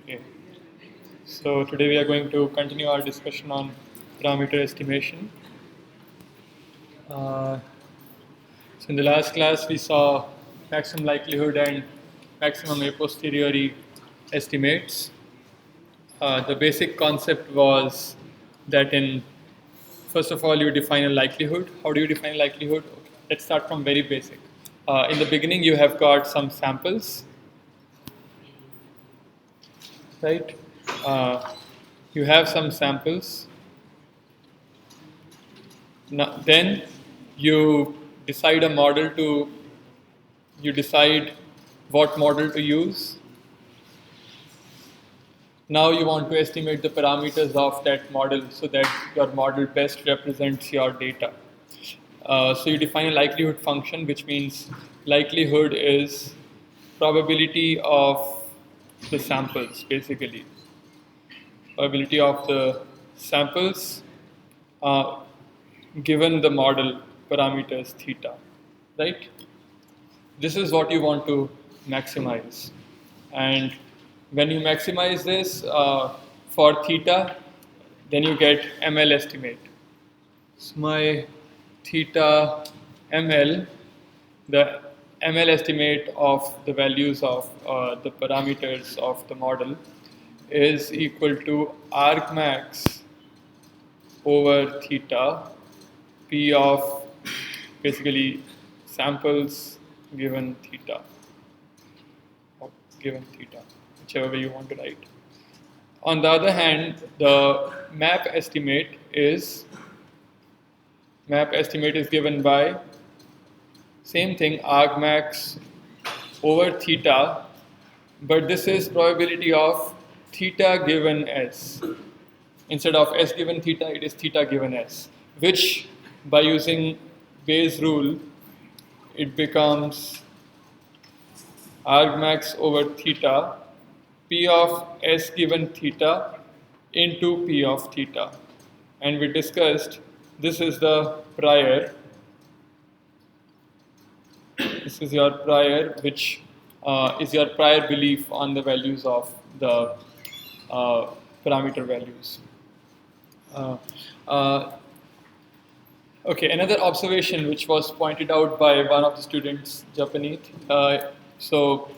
Okay. So today we are going to continue our discussion on parameter estimation. Uh, so in the last class we saw maximum likelihood and maximum a posteriori estimates. The basic concept was that first of all you define a likelihood. How do you define likelihood? Okay. Let's start from very basic. In the beginning you have got some samples, right? You have some samples. Now, then you decide a model to, you decide what model to use. Now you want to estimate the parameters of that model so that your model best represents your data. So you define a likelihood function, which means likelihood is probability of the samples, basically. Probability of the samples given the model parameters theta, right? This is what you want to maximize. And when you maximize this for theta, then you get ML estimate. So my theta ML, the ML estimate of the values of the parameters of the model is equal to argmax over theta P of basically samples given theta, or given theta, whichever way you want to write. On the other hand, the map estimate is given by same thing, argmax over theta, but this is probability of theta given s. Instead of s given theta, it is theta given s, which by using Bayes' rule, it becomes argmax over theta, p of s given theta into p of theta. And we discussed this is the prior. This is your prior, which is your prior belief on the values of the parameter values. Okay, another observation which was pointed out by one of the students, Japanese. So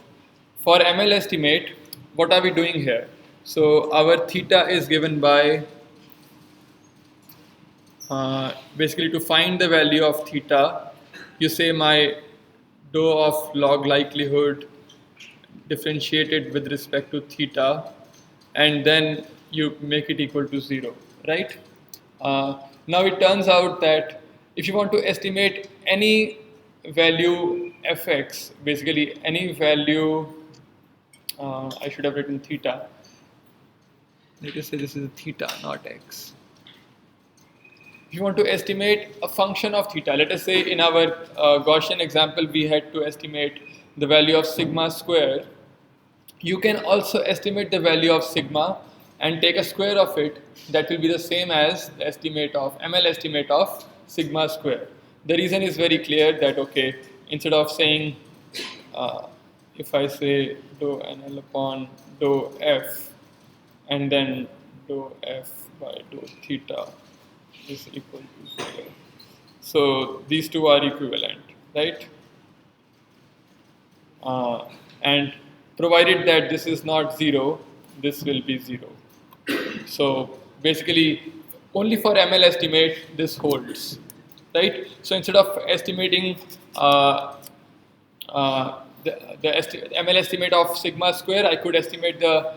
for ML estimate, what are we doing here? So our theta is given by, basically to find the value of theta, you say my dou of log likelihood differentiated with respect to theta, and then you make it equal to 0, right? Now it turns out that if you want to estimate any value fx, basically any value, I should have written theta. Let us say this is a theta, not x. If you want to estimate a function of theta, let us say in our Gaussian example we had to estimate the value of sigma square. You can also estimate the value of sigma and take a square of it. That will be the same as the estimate of ML estimate of sigma square. The reason is very clear that, okay, instead of saying, if I say dou NL upon dou F and then dou F by dou theta is equal to 0. So these two are equivalent, right? And provided that this is not 0, this will be 0. So basically, only for ML estimate this holds, right? So instead of estimating the ML estimate of sigma square, I could estimate the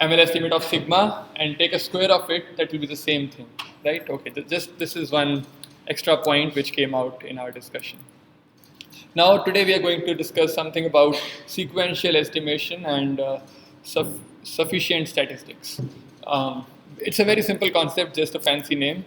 ML estimate of sigma and take a square of it. That will be the same thing, right? Okay, this is one extra point which came out in our discussion. Now today we are going to discuss something about sequential estimation and sufficient statistics. It's a very simple concept, just a fancy name.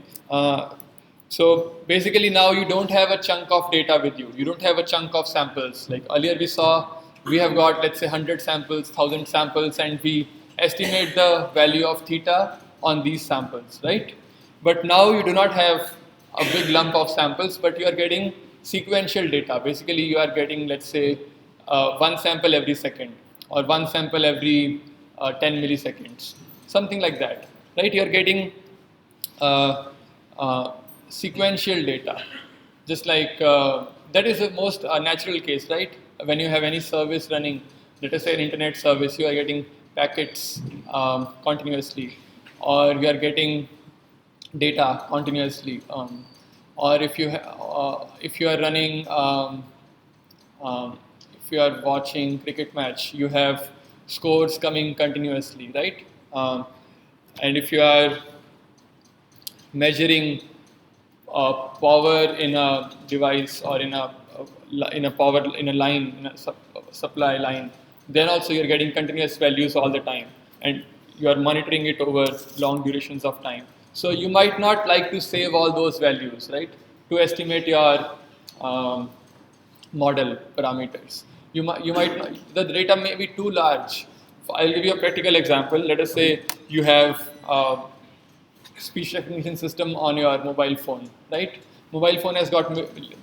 So basically now you don't have a chunk of data with you. You don't have a chunk of samples. Like earlier we saw, we have got, let's say, 100 samples, 1000 samples, and we estimate the value of theta on these samples, right? But now you do not have a big lump of samples, but you are getting sequential data. Basically you are getting, let's say, one sample every second or one sample every 10 milliseconds, something like that, right? You're getting sequential data, just like that is the most natural case, right? When you have any service running, let us say an internet service, you are getting packets continuously, or you are getting data continuously, or if you are running if you are watching cricket match, you have scores coming continuously, right? And if you are measuring power in a device or in a power in a line in a supply line, then also you're getting continuous values all the time, and you are monitoring it over long durations of time. So you might not like to save all those values, right, to estimate your model parameters. You might not, the data may be too large. I'll give you a practical example. Let us say you have speech recognition system on your mobile phone, right? Mobile phone has got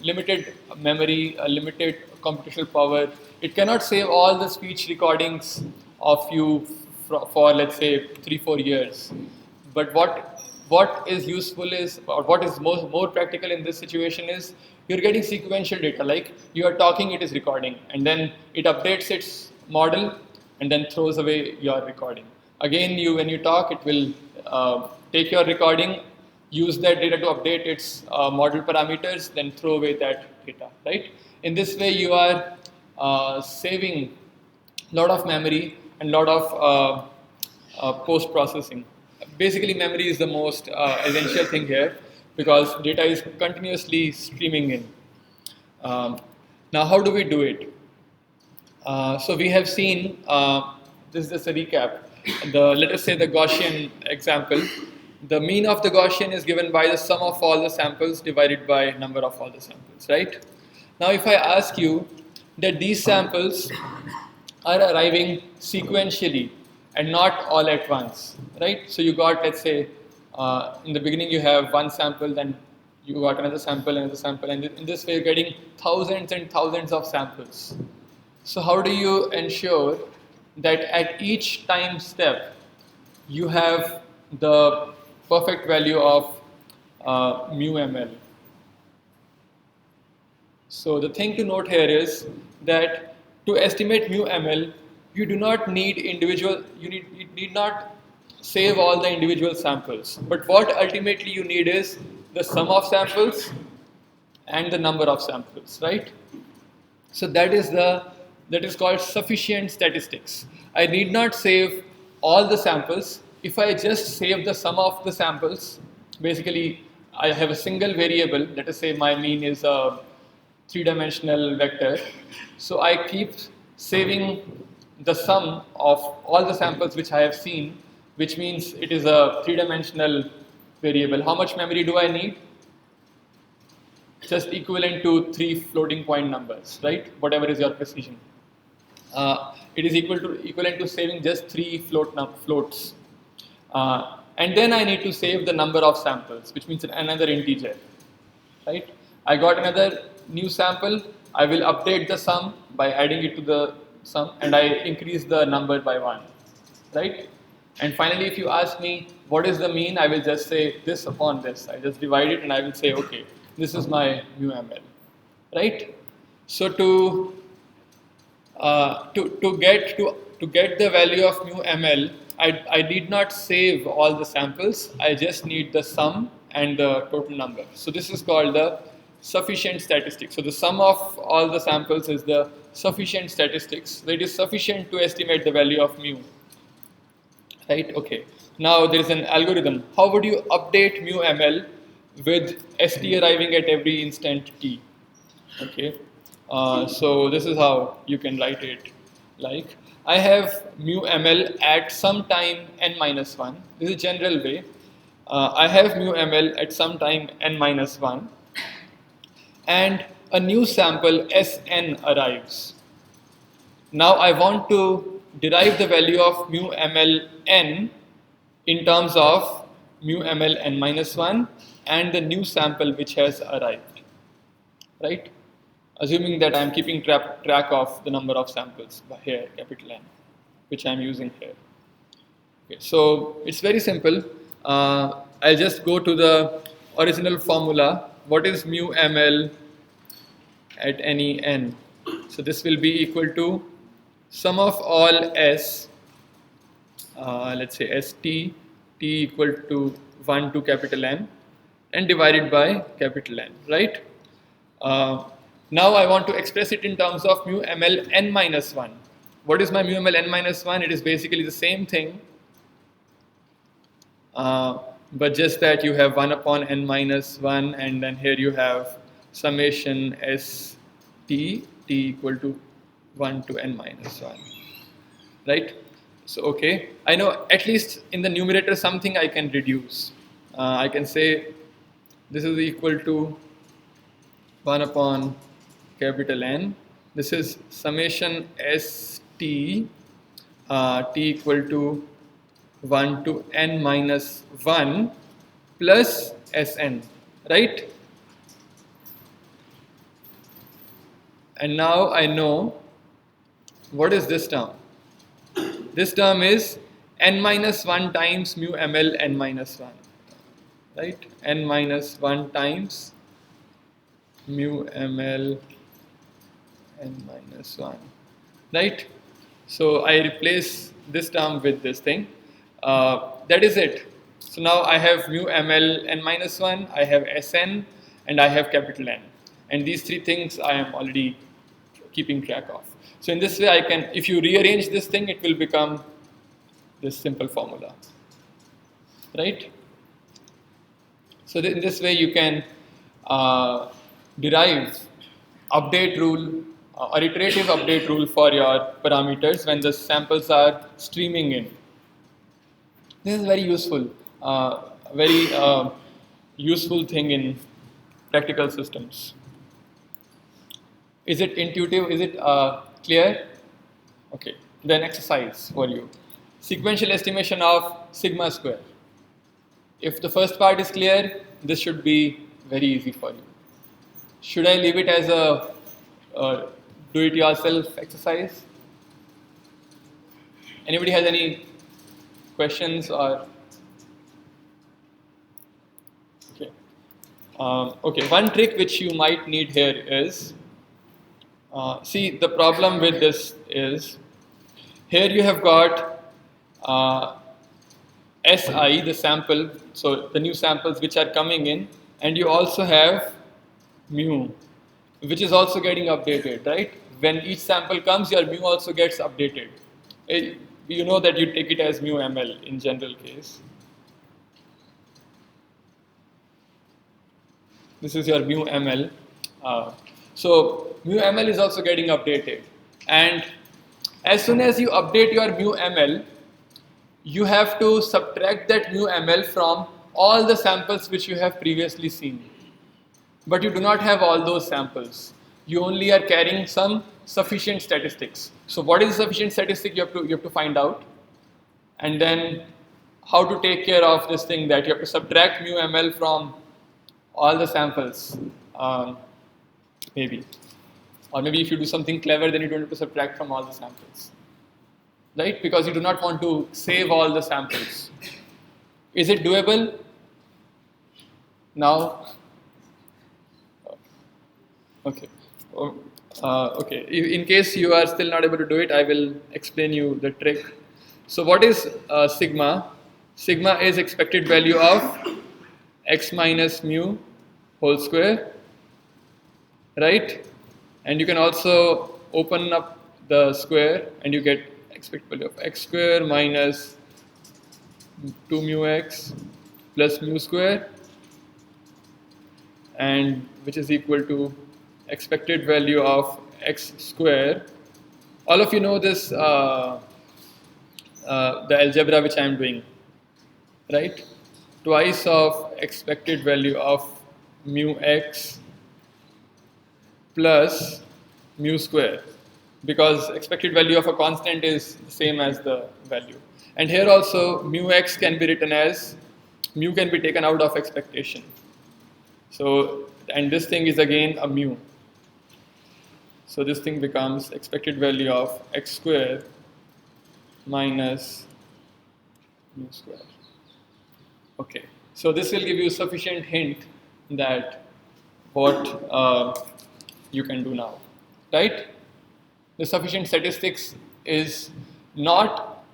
limited memory, limited computational power. It cannot save all the speech recordings of you for let's say 3-4 years. But what is useful is, or what is more practical in this situation is, you're getting sequential data. Like you are talking, it is recording, and then it updates its model, and then throws away your recording. Again, when you talk, it will take your recording, use that data to update its model parameters, then throw away that data, right? In this way, you are saving a lot of memory and a lot of post-processing. Basically, memory is the most essential thing here, because data is continuously streaming in. Now, how do we do it? So we have seen, this is just a recap, let us say the Gaussian example. The mean of the Gaussian is given by the sum of all the samples divided by number of all the samples, right? Now if I ask you that these samples are arriving sequentially and not all at once, right? So you got, let's say, in the beginning you have one sample, then you got another sample, and in this way you're getting thousands and thousands of samples. So how do you ensure that at each time step you have the perfect value of mu ml? So the thing to note here is that to estimate mu ml, you do not need you need not save all the individual samples. But what ultimately you need is the sum of samples and the number of samples, right? So that is called sufficient statistics. I need not save all the samples. If I just save the sum of the samples, basically I have a single variable. Let us say my mean is a 3-dimensional vector. So I keep saving the sum of all the samples which I have seen, which means it is a 3-dimensional variable. How much memory do I need? Just equivalent to 3 floating point numbers, right? Whatever is your precision. It is equivalent to saving just 3 floats. And then I need to save the number of samples, which means another integer, right? I got another new sample. I will update the sum by adding it to the sum, and I increase the number by 1, right? And finally, if you ask me what is the mean, I will just say this upon this. I just divide it and I will say, okay, this is my mu ml, right? So to get the value of mu ml, I need not save all the samples. I just need the sum and the total number. So this is called the sufficient statistics. So the sum of all the samples is the sufficient statistics. It is sufficient to estimate the value of mu. Right? Okay. Now there is an algorithm. How would you update mu ml with st arriving at every instant t? Okay. So this is how you can write it. Like I have mu ml at some time n-1. This is a general way. I have mu ml at some time n-1, and a new sample Sn arrives. Now I want to derive the value of mu ml n in terms of mu ml n-1 and the new sample which has arrived, right? Assuming that I am keeping track of the number of samples here, capital N, which I am using here. Okay, so it's very simple. I'll just go to the original formula. What is mu ml at any n? So this will be equal to sum of all s, let's say st, t equal to 1 to capital N, and divided by capital N, right? Uh, Now I want to express it in terms of mu ml n minus 1. What is my mu ml n minus 1? It is basically the same thing, but just that you have 1 upon n minus 1, and then here you have summation s t equal to 1 to n minus 1, right? So okay, I know at least in the numerator something I can reduce. I can say this is equal to 1 upon capital N. This is summation s t t equal to 1 to n minus 1 plus Sn, right? And now I know what is this term. This term is n minus 1 times mu ml n minus 1, right? N minus 1 times mu ml n minus 1, right? So I replace this term with this thing. That is it. So now I have mu ml n minus 1, I have Sn, and I have capital N. And these three things I am already keeping track of. So in this way I can, if you rearrange this thing, it will become this simple formula, right? So in this way you can derive update rule or iterative update rule for your parameters when the samples are streaming in. This is very useful, very useful thing in practical systems. Is it intuitive? Is it clear? Okay, then exercise for you. Sequential estimation of sigma square. If the first part is clear, this should be very easy for you. Should I leave it as a do-it-yourself exercise? Anybody has any questions or? Okay. Okay. One trick which you might need here is, see, the problem with this is, here you have got Si, the sample, so the new samples which are coming in, and you also have mu, which is also getting updated, right? When each sample comes, your mu also gets updated. You know that you take it as mu ml in general case. This is your mu ml. So mu ml is also getting updated, and as soon as you update your mu ml, you have to subtract that mu ml from all the samples which you have previously seen. But you do not have all those samples. You only are carrying some sufficient statistics. So what is sufficient statistic? You have to find out, and then how to take care of this thing, that you have to subtract mu ml from all the samples, maybe. Or maybe if you do something clever, then you don't have to subtract from all the samples, right? Because you do not want to save all the samples. Is it doable? Now? Okay. Okay. In case you are still not able to do it, I will explain you the trick. So what is sigma? Sigma is expected value of x minus mu whole square, right? And you can also open up the square and you get expected value of x square minus 2 mu x plus mu square, and which is equal to expected value of x square. All of you know this, the algebra which I am doing, right? Twice of expected value of mu x plus mu square, because expected value of a constant is the same as the value. And here also mu x can be written as, mu can be taken out of expectation. So, and this thing is again a mu. So this thing becomes expected value of x square minus mu square. Okay, so this will give you sufficient hint that what you can do now, right? The sufficient statistics is not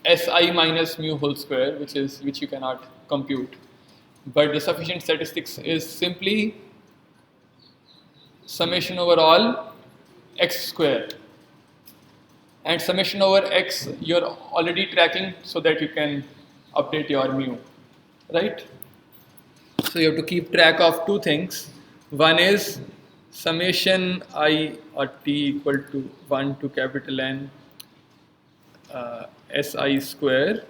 Si minus mu whole square, which you cannot compute, but the sufficient statistics is simply summation over all x square, and summation over x you're already tracking so that you can update your mu, right? So you have to keep track of two things. One is summation I or t equal to 1 to capital N Si square.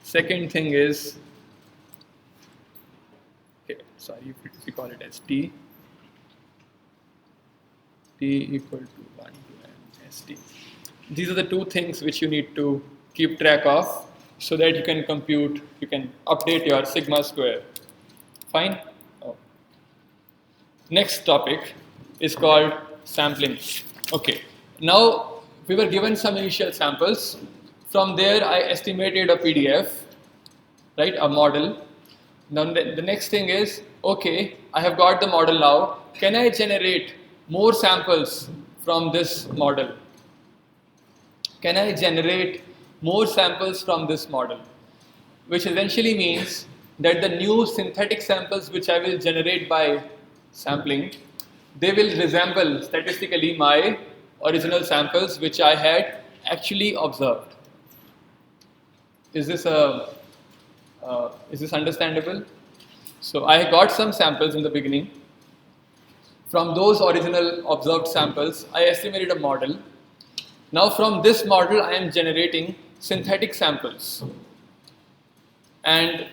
Second thing is, okay, sorry, if we call it as t equal to 1 to N St. These are the two things which you need to keep track of so that you can compute, you can update your sigma square. Fine? Oh. Next topic is called sampling. Okay, now we were given some initial samples. From there I estimated a PDF, right, a model. Now the next thing is, okay, I have got the model now. Can I generate more samples from this model? Can I generate more samples from this model? Which essentially means that the new synthetic samples which I will generate by sampling, they will resemble statistically my original samples which I had actually observed. Is this understandable? So I got some samples in the beginning. From those original observed samples, I estimated a model. Now from this model, I am generating synthetic samples. And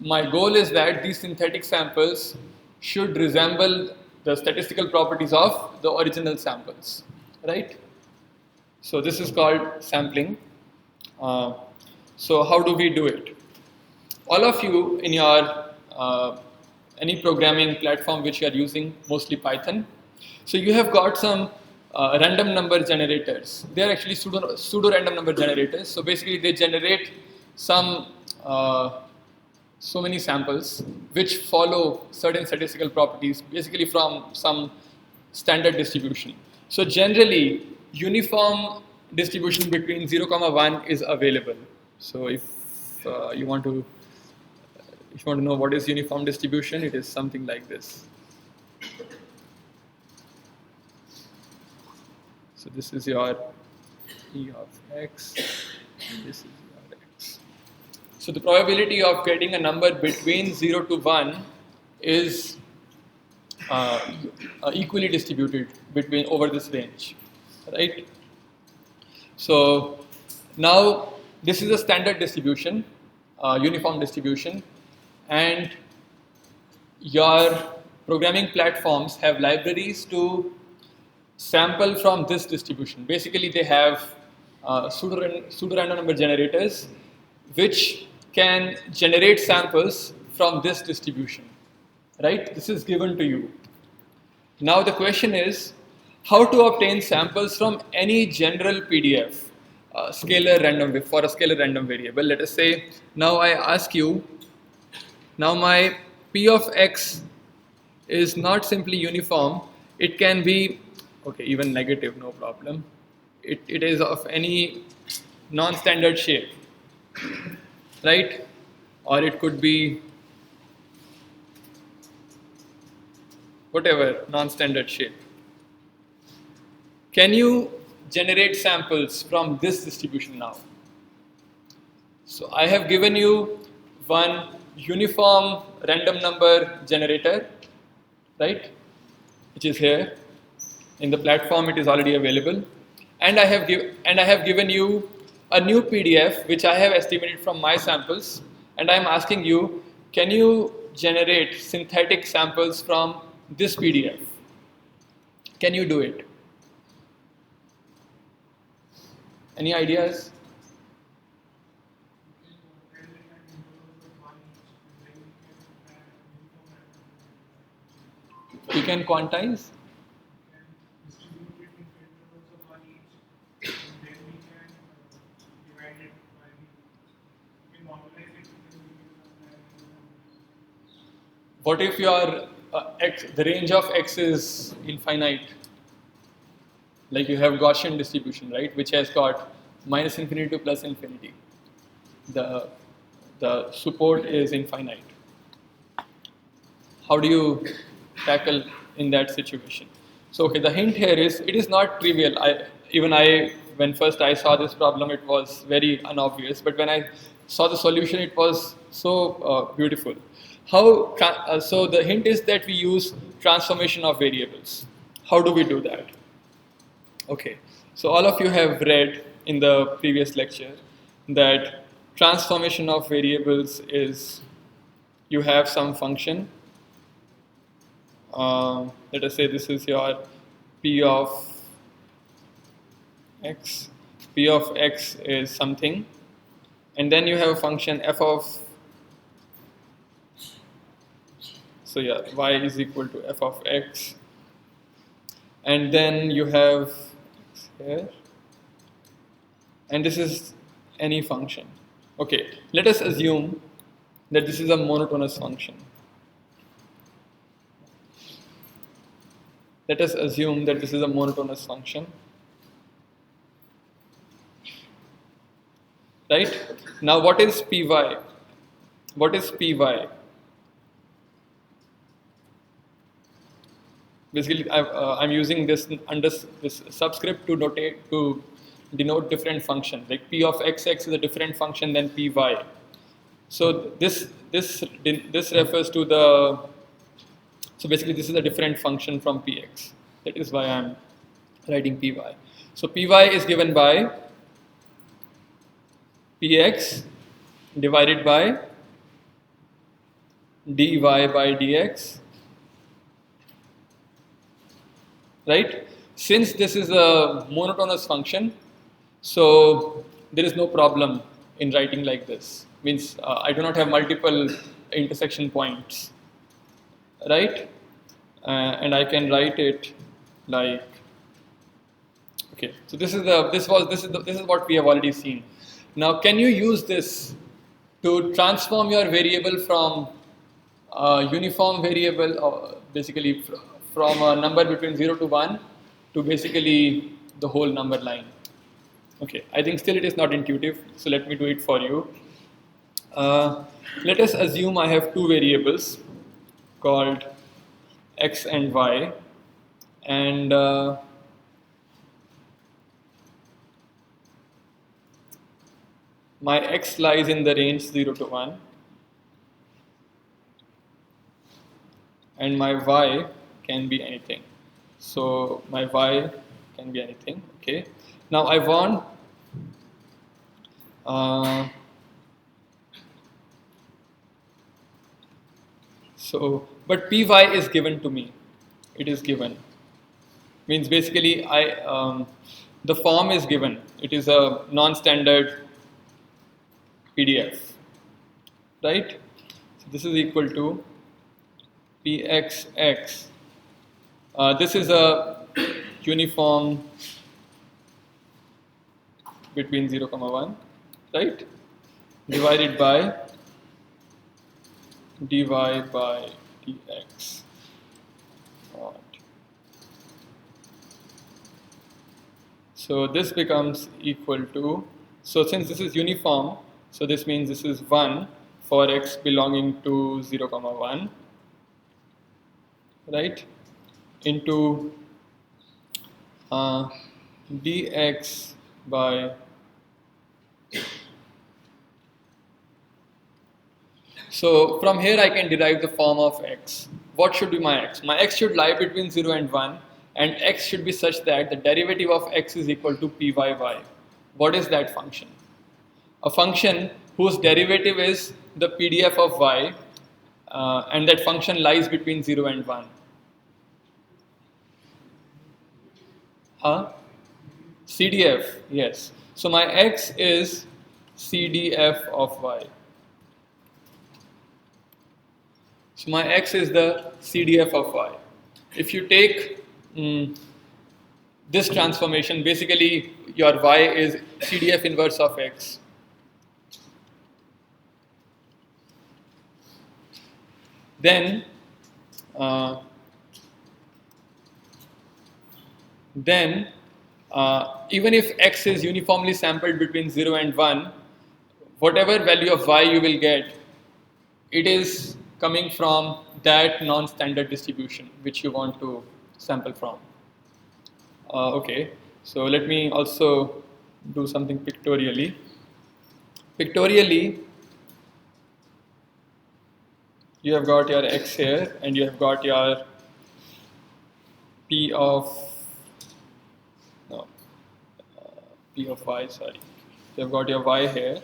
my goal is that these synthetic samples should resemble the statistical properties of the original samples, right? So this is called sampling. So how do we do it? All of you in your any programming platform which you are using, mostly Python, so you have got some random number generators. They are actually pseudo random number generators. So basically they generate some so many samples which follow certain statistical properties, basically from some standard distribution. So generally uniform distribution between 0, 1 is available. So if you want to know what is uniform distribution, it is something like this. So this is your E of x, this is your x. So the probability of getting a number between 0 to 1 is equally distributed between over this range, right? So now this is a standard distribution, uniform distribution, and your programming platforms have libraries to sample from this distribution. Basically they have pseudo random number generators which can generate samples from this distribution, right? This is given to you. Now the question is how to obtain samples from any general PDF for a scalar random variable. Let us say now I ask you, now my P of x is not simply uniform, it can be, okay, even negative, no problem. It is of any non-standard shape, right? Or it could be whatever non-standard shape. Can you generate samples from this distribution now? So I have given you one uniform random number generator, right, which is here in the platform. It is already available, and I have given you a new PDF which I have estimated from my samples, and I am asking you, can you generate synthetic samples from this PDF? Can you do it? Any ideas? You can quantize. What if your the range of x is infinite? Like you have Gaussian distribution, right, which has got minus infinity to plus infinity. The support is infinite. How do you tackle in that situation? So okay, the hint here is it is not trivial. When first I saw this problem, it was very unobvious, but when I saw the solution, it was so beautiful. So the hint is that we use transformation of variables. How do we do that? Okay, so all of you have read in the previous lecture that transformation of variables is you have some function. Let us say this is your p of x. P of x is something, and then you have a function f of, so yeah, y is equal to f of x, and then you have x here, and this is any function. Okay, let us assume that this is a monotonous function. Let us assume that this is a monotonous function. Right? Now what is py? What is py? Basically, I'm using this under this subscript to denote different functions. Like p of xx is a different function than py. So this refers to the. So basically, this is a different function from px. That is why I'm writing py. So py is given by px divided by dy by dx. Right? Since this is a monotonous function, so there is no problem in writing like this. Means I do not have multiple intersection points, right? And I can write it like, okay. So this is what we have already seen. Now, can you use this to transform your variable from a uniform variable, or basically from a number between 0 to 1 to basically the whole number line? Okay, I think still it is not intuitive, so let me do it for you. Let us assume I have two variables called x and y, and my x lies in the range 0 to 1, and my y can be anything. So my y can be anything. Okay. Now I want but py is given to me. It is given. Means basically the form is given. It is a non-standard PDF, right? So this is equal to pxx. This is a uniform between 0, 1, right? Divided by dy by dx. So this becomes equal to, so since this is uniform, so this means this is 1 for x belonging to 0, 1, right? Into dx by, so from here I can derive the form of x. What should be my x? My x should lie between 0 and 1, and x should be such that the derivative of x is equal to pyy. What is that function? A function whose derivative is the PDF of y, and that function lies between 0 and 1. CDF, yes. So my x is CDF of y. So my x is the CDF of y. If you take this transformation, basically your y is CDF inverse of x. Then uh, then even if x is uniformly sampled between 0 and 1, whatever value of y you will get, it is coming from that non-standard distribution which you want to sample from. Okay, so let me also do something pictorially. Pictorially, you have got your x here and you have got your p of no p of y, sorry. You have got your y here,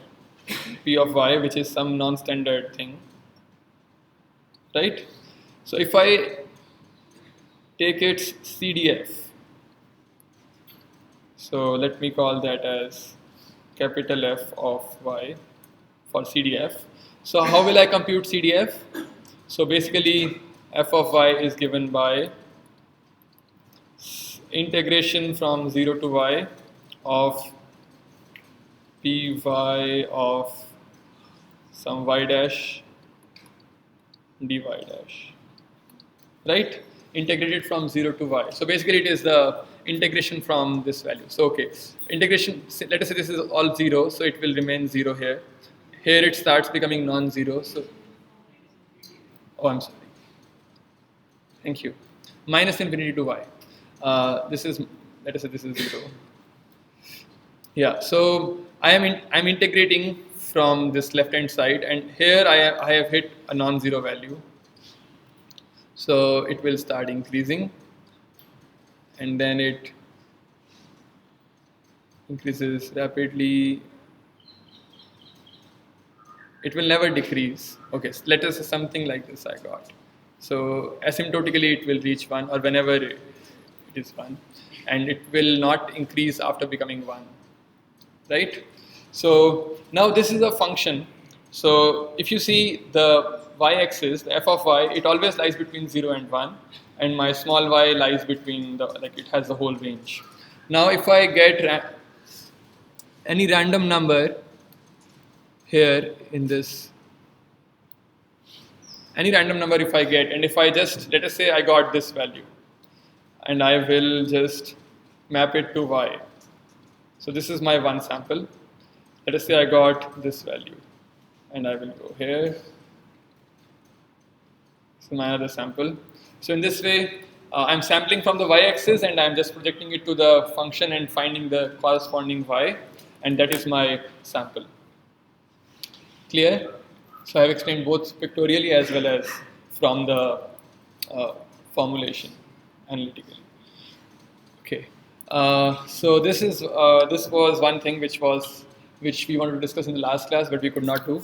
p of y, which is some non-standard thing, right? So if I take its CDF, so let me call that as capital F of y for CDF. So how will I compute CDF? So basically f of y is given by integration from 0 to y of py of some y dash dy dash, right? Integrated from 0 to y. So basically it is the integration from this value. So okay, integration, let us say this is all 0, so it will remain 0 here. Here it starts becoming non-zero, so, oh I'm sorry, thank you. Minus infinity to y. This is, let us say this is 0. Yeah, so I'm integrating from this left hand side, and here I have hit a non-zero value. So it will start increasing, and then it increases rapidly. It will never decrease. Okay, so let us say something like this I got. So asymptotically it will reach 1, or whenever it is 1, and it will not increase after becoming 1, right? So now this is a function. So if you see the y-axis, the f of y, it always lies between 0 and 1, and my small y lies between the, like it has the whole range. Now if I get any random number here in this, any random number if I get, and if I just, let us say I got this value, and I will just map it to y. So this is my one sample. Let us say I got this value, and I will go here. This is my other sample. So in this way, I'm sampling from the y-axis, and I'm just projecting it to the function and finding the corresponding y, and that is my sample. Clear? So I have explained both pictorially as well as from the formulation analytically. Okay. So this was one thing which we wanted to discuss in the last class, but we could not do.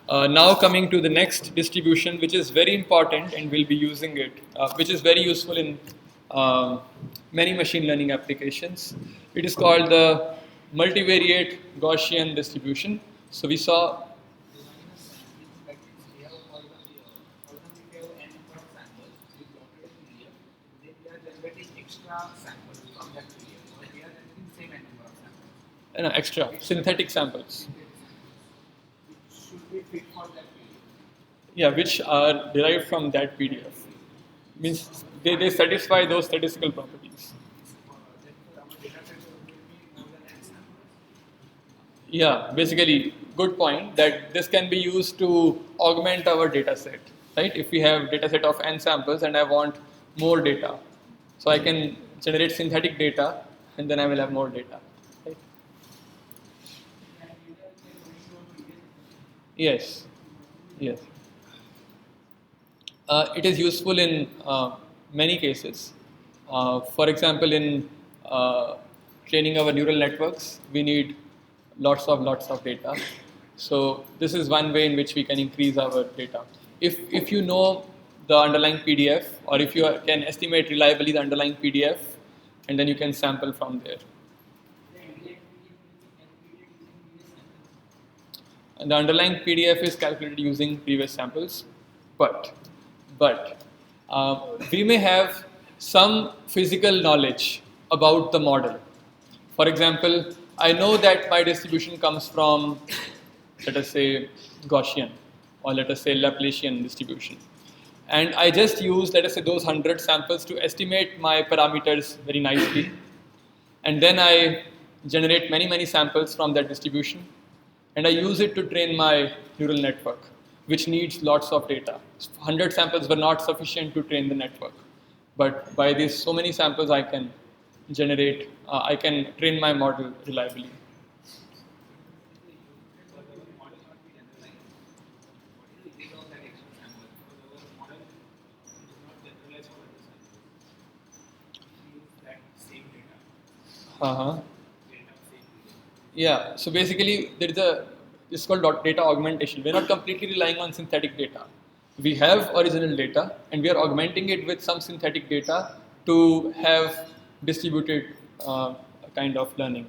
Now coming to the next distribution, which is very important, and we'll be using it, which is very useful in many machine learning applications. It is called the multivariate Gaussian distribution. So we saw. No, extra synthetic samples. Yeah, which are derived from that PDF. Means they satisfy those statistical properties. Yeah, basically, good point that this can be used to augment our data set, right? If we have data set of n samples and I want more data, so I can generate synthetic data and then I will have more data, right? Yes, yes. It is useful in many cases. For example, in training our neural networks, we need lots of data. So this is one way in which we can increase our data. If you know the underlying PDF, or if you can estimate reliably the underlying PDF, and then you can sample from there. And the underlying PDF is calculated using previous samples, but we may have some physical knowledge about the model. For example, I know that my distribution comes from, let us say, Gaussian, or let us say Laplacian distribution. And I just use, let us say, those 100 samples to estimate my parameters very nicely. And then I generate many samples from that distribution. And I use it to train my neural network, which needs lots of data. 100 samples were not sufficient to train the network. But by these so many samples, I can I can train my model reliably. Uh-huh. Yeah, so basically there is it's called data augmentation. We're not completely relying on synthetic data. We have original data and we are augmenting it with some synthetic data to have distributed kind of learning.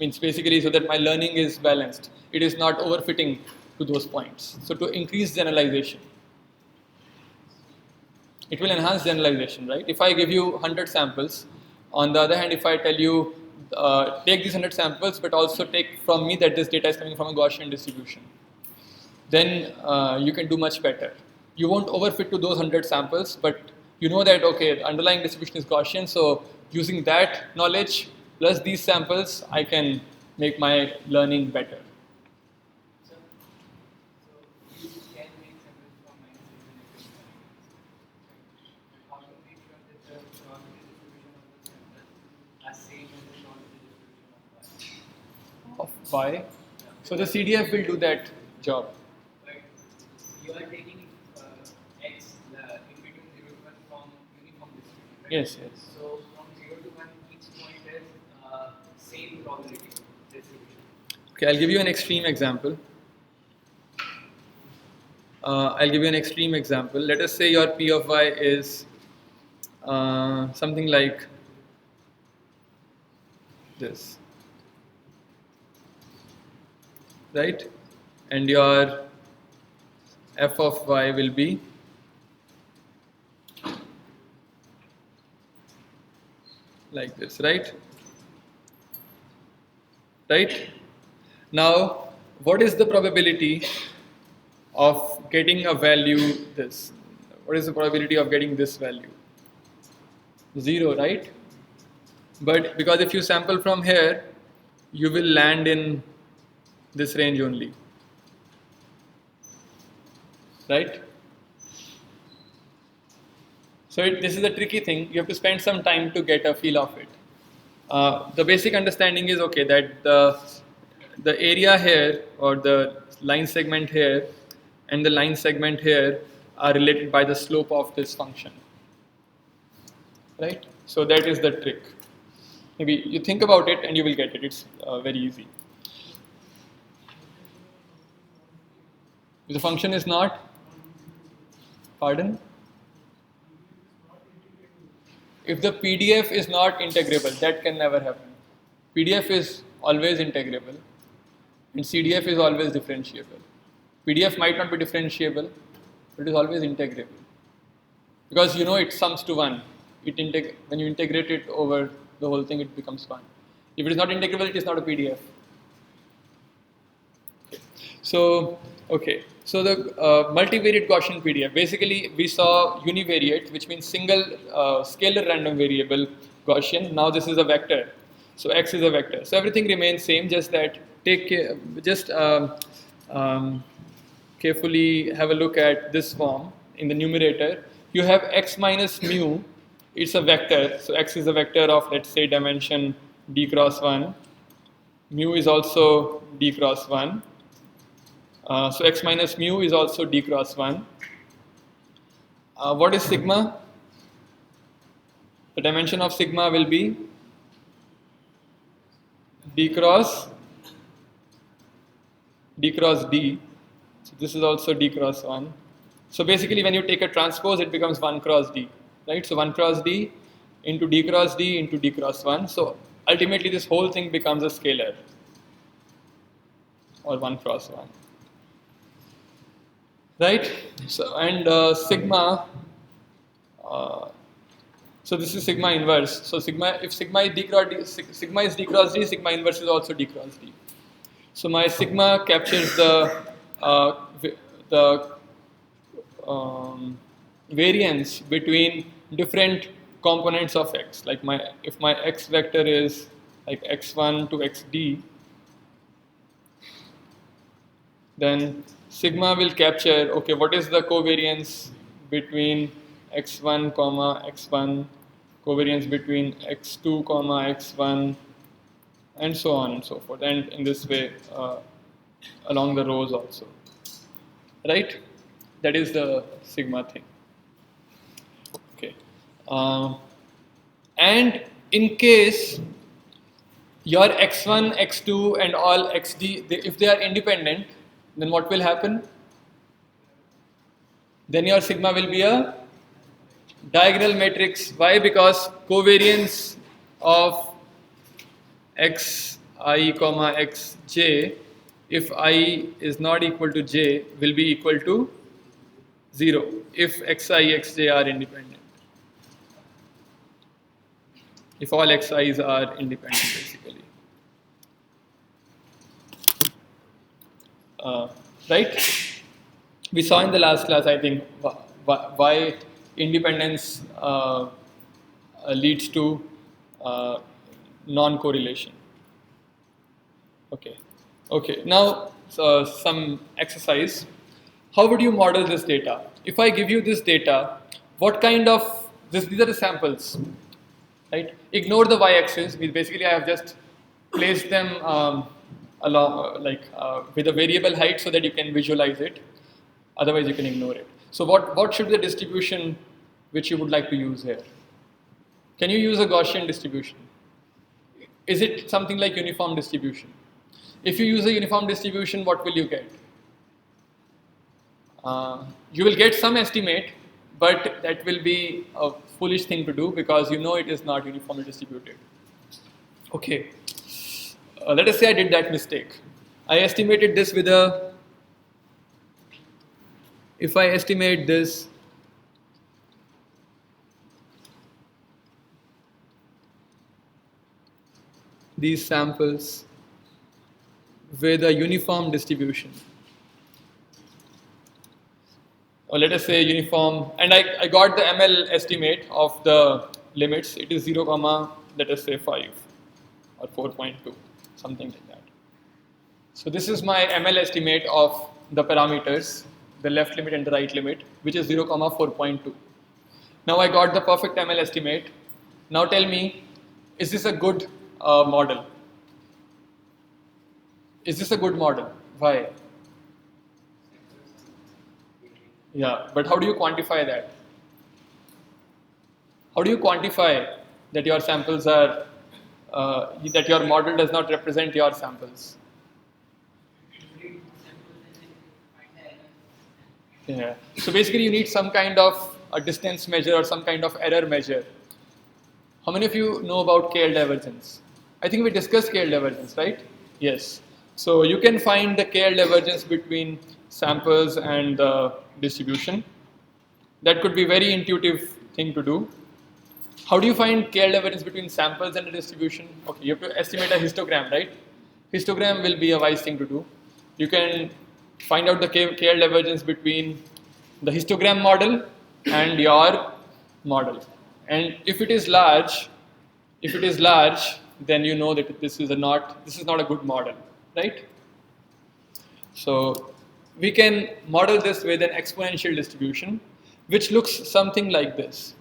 Means basically so that my learning is balanced. It is not overfitting to those points. So to increase generalization. It will enhance generalization, right? If I give you 100 samples, on the other hand, if I tell you take these 100 samples, but also take from me that this data is coming from a Gaussian distribution, then you can do much better. You won't overfit to those 100 samples, but you know that, okay, the underlying distribution is Gaussian, so using that knowledge plus these samples, I can make my learning better. Of y. So the CDF will do that job. You are taking x in between 0 to 1 from uniform distribution, right? Yes, yes. So from 0 to 1, each point has same probability distribution. Okay, I'll give you an extreme example. Let us say your P of y is something like this, right? And your f of y will be like this, right? Right? Now, what is the probability of getting a value this? What is the probability of getting this value? 0, right? But because if you sample from here, you will land in this range only, right? So this is a tricky thing. You have to spend some time to get a feel of it. The basic understanding is, okay, that the area here or the line segment here and the line segment here are related by the slope of this function, right? So that is the trick. Maybe you think about it and you will get it. It's very easy. If the function is not, pardon? If the PDF is not integrable, that can never happen. PDF is always integrable and CDF is always differentiable. PDF might not be differentiable, but it is always integrable. Because you know it sums to 1. When you integrate it over the whole thing, it becomes 1. If it is not integrable, it is not a PDF. So the multivariate Gaussian PDF. Basically, we saw univariate, which means single scalar random variable Gaussian. Now this is a vector. So x is a vector. So everything remains same. Just that carefully have a look at this form in the numerator. You have x minus mu. It's a vector. So x is a vector of, let's say, dimension d cross 1. Mu is also d cross 1. So x minus mu is also d cross 1. What is sigma? The dimension of sigma will be d cross d. So this is also d cross 1. So basically when you take a transpose, it becomes 1 cross d, right? So 1 cross d into d cross d into d cross 1. So ultimately this whole thing becomes a scalar, or 1 cross 1. Right? So and sigma. So this is sigma inverse. So if sigma is d cross d, sigma is d cross d, sigma inverse is also d cross d. So my sigma captures the variance between different components of x. Like if my x vector is like x1 to xd, then sigma will capture, okay, what is the covariance between x1 comma x1, covariance between x2 comma x1, and so on and so forth, and in this way along the rows also, right? That is the sigma thing. Okay, and in case your x1, x2 and all xd, if they are independent, then what will happen? Then your sigma will be a diagonal matrix. Why? Because covariance of xi comma xj, if I is not equal to j, will be equal to 0 if xi xj are independent. If all xi's are independent, basically. Right? We saw in the last class, I think, why independence leads to non-correlation. Okay. Okay. Now, some exercise. How would you model this data? If I give you this data, what kind of these are the samples, right? Ignore the y-axis. Basically, I have just placed them along, with a variable height, so that you can visualize it. Otherwise, you can ignore it. So, what should be the distribution which you would like to use here? Can you use a Gaussian distribution? Is it something like uniform distribution? If you use a uniform distribution, what will you get? You will get some estimate, but that will be a foolish thing to do because you know it is not uniformly distributed. Okay, let us say I did that mistake. I estimated this with a, if I estimate this these samples with a uniform distribution, or let us say uniform, and I got the ML estimate of the limits. It is 0 comma, let us say 5 or 4.2, something like that. So this is my ML estimate of the parameters, the left limit and the right limit, which is 0 comma 4.2. Now I got the perfect ML estimate. Now tell me, is this a good model? Is this a good model? Why? Yeah, but how do you quantify that? How do you quantify that your samples are, that your model does not represent your samples? Yeah. So basically, you need some kind of a distance measure or some kind of error measure. How many of you know about KL divergence? I think we discussed KL divergence, right? Yes. So you can find the KL divergence between samples and the distribution. That could be a very intuitive thing to do. How do you find KL divergence between samples and the distribution? Okay, you have to estimate a histogram, right? Histogram will be a wise thing to do. You can find out the KL divergence between the histogram model and your model. And if it is large, then you know that this is not a good model, right? So we can model this with an exponential distribution, which looks something like this.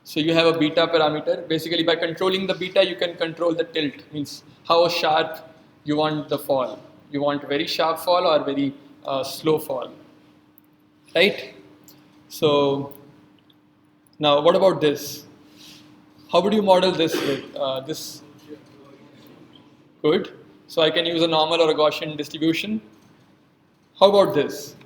So you have a beta parameter. Basically, by controlling the beta, you can control the tilt, means how sharp you want the fall. You want very sharp fall or very slow fall, right? So now, what about this? How would you model this with this? Good. So I can use a normal or a Gaussian distribution. How about this?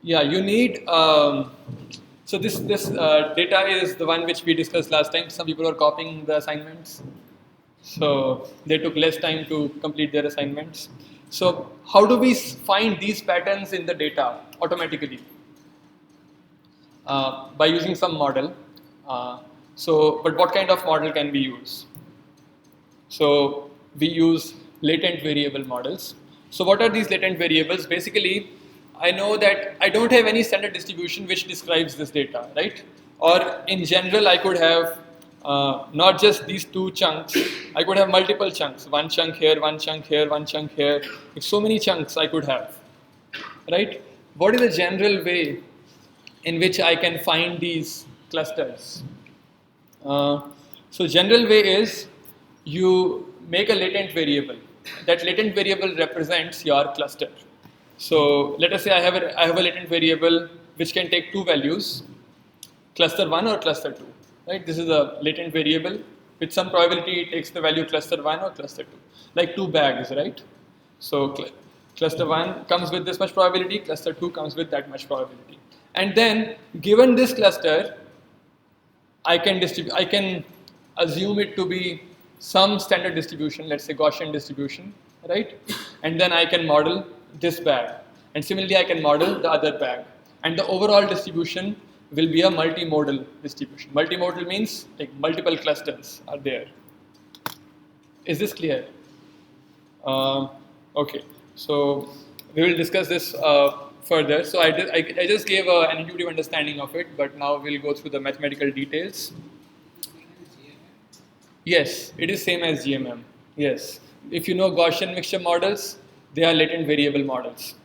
Yeah, you need. So this data is the one which we discussed last time. Some people are copying the assignments, so they took less time to complete their assignments. So how do we find these patterns in the data automatically? By using some model. But what kind of model can we use? So we use latent variable models. So what are these latent variables? Basically, I know that I don't have any standard distribution which describes this data, right? Or in general, I could have not just these two chunks, I could have multiple chunks, one chunk here, one chunk here, one chunk here. So many chunks I could have, right? What is the general way in which I can find these clusters? So general way is you make a latent variable. That latent variable represents your cluster. So let us say I have a latent variable which can take two values, cluster 1 or cluster 2. Right? This is a latent variable. With some probability it takes the value cluster 1 or cluster 2. Like two bags, right? So cluster 1 comes with this much probability, cluster 2 comes with that much probability. And then given this cluster, I can assume it to be some standard distribution, let's say Gaussian distribution, right? And then I can model this bag. And similarly, I can model the other bag. And the overall distribution will be a multimodal distribution. Multimodal means like multiple clusters are there. Is this clear? Okay, so we will discuss this further. So I just gave an intuitive understanding of it, but now we'll go through the mathematical details. Yes, it is same as GMM. Yes, if you know Gaussian mixture models, they are latent variable models.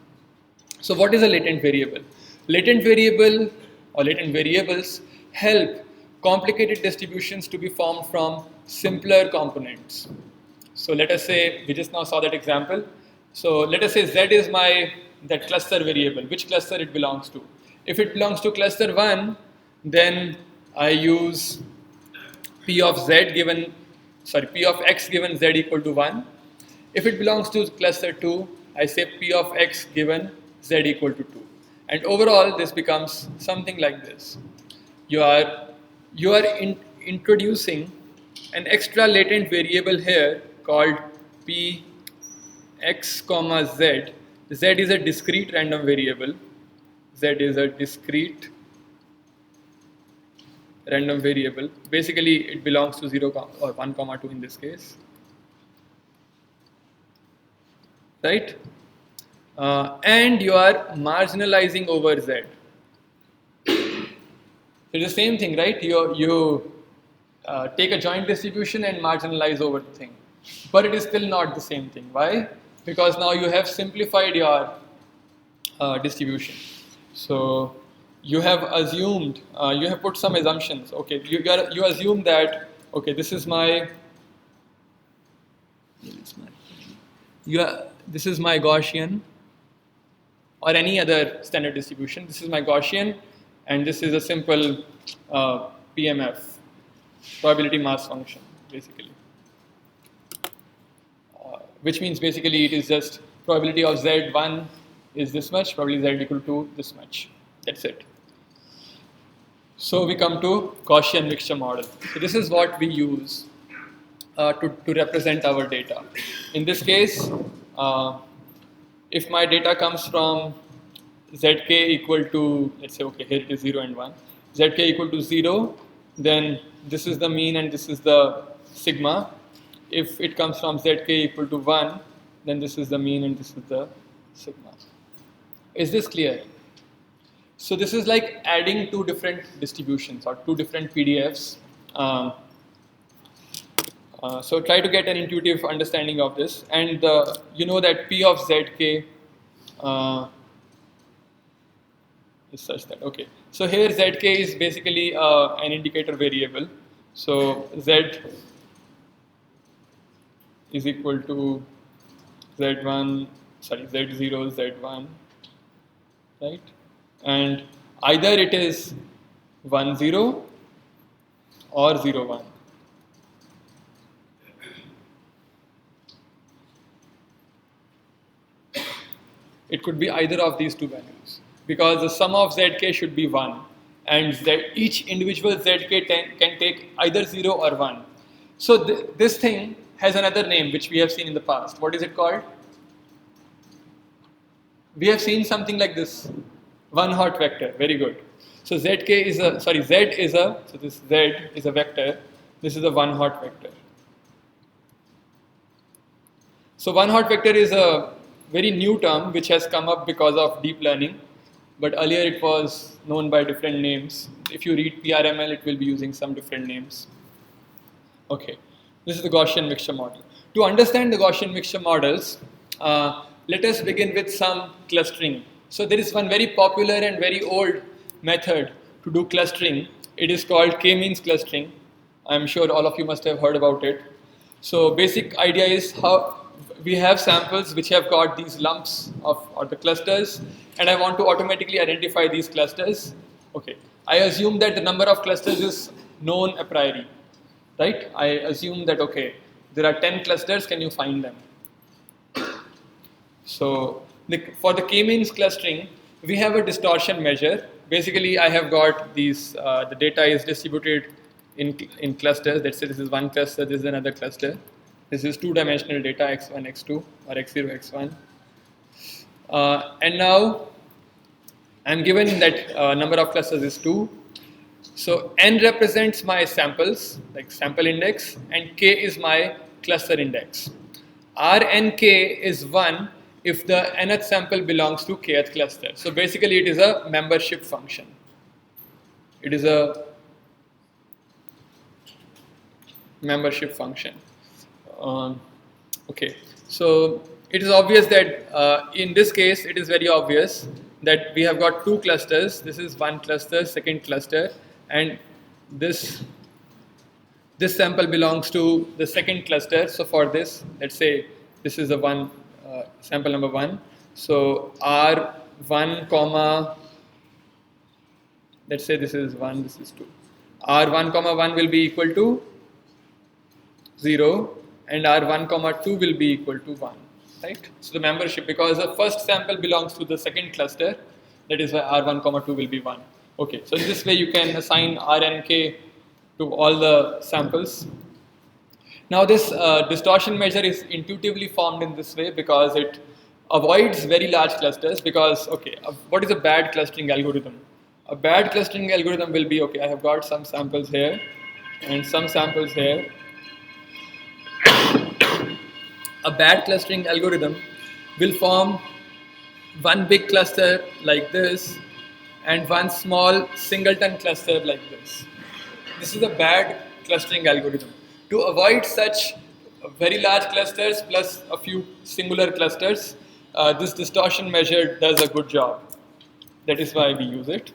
So what is a latent variable? Latent variable or latent variables help complicated distributions to be formed from simpler components. So let us say, we just now saw that example. So let us say Z is that cluster variable, which cluster it belongs to. If it belongs to cluster 1, then I use P of X given Z equal to 1. If it belongs to cluster 2, I say P of X given Z equal to 2. And overall, this becomes something like this. You are introducing an extra latent variable here called P X comma Z. Z is a discrete random variable. Z is a discrete random variable. Basically, it belongs to 0 or 1 comma 2 in this case. Right? And you are marginalizing over Z. So it's the same thing, right? You take a joint distribution and marginalize over the thing. But it is still not the same thing. Why? Because now you have simplified your distribution. So you have assumed, you have put some assumptions. Okay, you assume that, okay, this is my Gaussian or any other standard distribution. This is my Gaussian, and this is a simple PMF, probability mass function, basically. Which means basically it is just probability of Z1 is this much, probability Z equal to this much. That's it. So we come to Gaussian mixture model. So this is what we use to represent our data. In this case, if my data comes from Zk equal to, let's say, okay, here it is 0 and 1. Zk equal to 0, then this is the mean and this is the sigma. If it comes from Zk equal to 1, then this is the mean and this is the sigma. Is this clear? So this is like adding two different distributions or two different PDFs. So try to get an intuitive understanding of this, and you know that P of Zk is such that, okay. So here Zk is basically an indicator variable. So Z is equal to Z0, Z1, right? And either it is 1, 0 or 0, 1. It could be either of these two values, because the sum of Zk should be 1, and each individual Zk can take either 0 or 1. So this thing has another name which we have seen in the past. What is it called? We have seen something like this, one hot vector. Very good. So Z is a vector. This is a one hot vector. So one hot vector is a very new term which has come up because of deep learning, but earlier it was known by different names. If you read PRML, it will be using some different names. Okay, this is the Gaussian mixture model. To understand the Gaussian mixture models, let us begin with some clustering. So there is one very popular and very old method to do clustering. It is called k-means clustering. I'm sure all of you must have heard about it. So basic idea is how we have samples which have got these lumps of or the clusters, and I want to automatically identify these clusters. Okay, I assume that the number of clusters is known a priori, right? I assume that okay, there are 10 clusters. Can you find them? So for the k-means clustering, we have a distortion measure. Basically, I have got these. The data is distributed in clusters. Let's say this is one cluster. This is another cluster. This is two-dimensional data x1, x2, or x0, x1. And now I'm given that number of clusters is 2. So n represents my samples, like sample index, and k is my cluster index. Rnk is 1 if the nth sample belongs to kth cluster. So basically it is a membership function. It is a membership function. Okay, so it is obvious that in this case it is very obvious that we have got two clusters. This is one cluster, second cluster, and this sample belongs to the second cluster. So for this, let's say this is the one sample number 1. So R1 comma, let's say this is 1, this is 2. R1 comma 1 will be equal to 0, and R1 comma 2 will be equal to 1, right? So the membership, because the first sample belongs to the second cluster, that is why R1 comma 2 will be 1. Okay, so in this way you can assign Rnk to all the samples. Now this distortion measure is intuitively formed in this way because it avoids very large clusters. Because okay, what is a bad clustering algorithm? A bad clustering algorithm will be, okay, I have got some samples here and some samples here. A bad clustering algorithm will form one big cluster like this and one small singleton cluster like this. This is a bad clustering algorithm. To avoid such very large clusters plus a few singular clusters, this distortion measure does a good job. That is why we use it.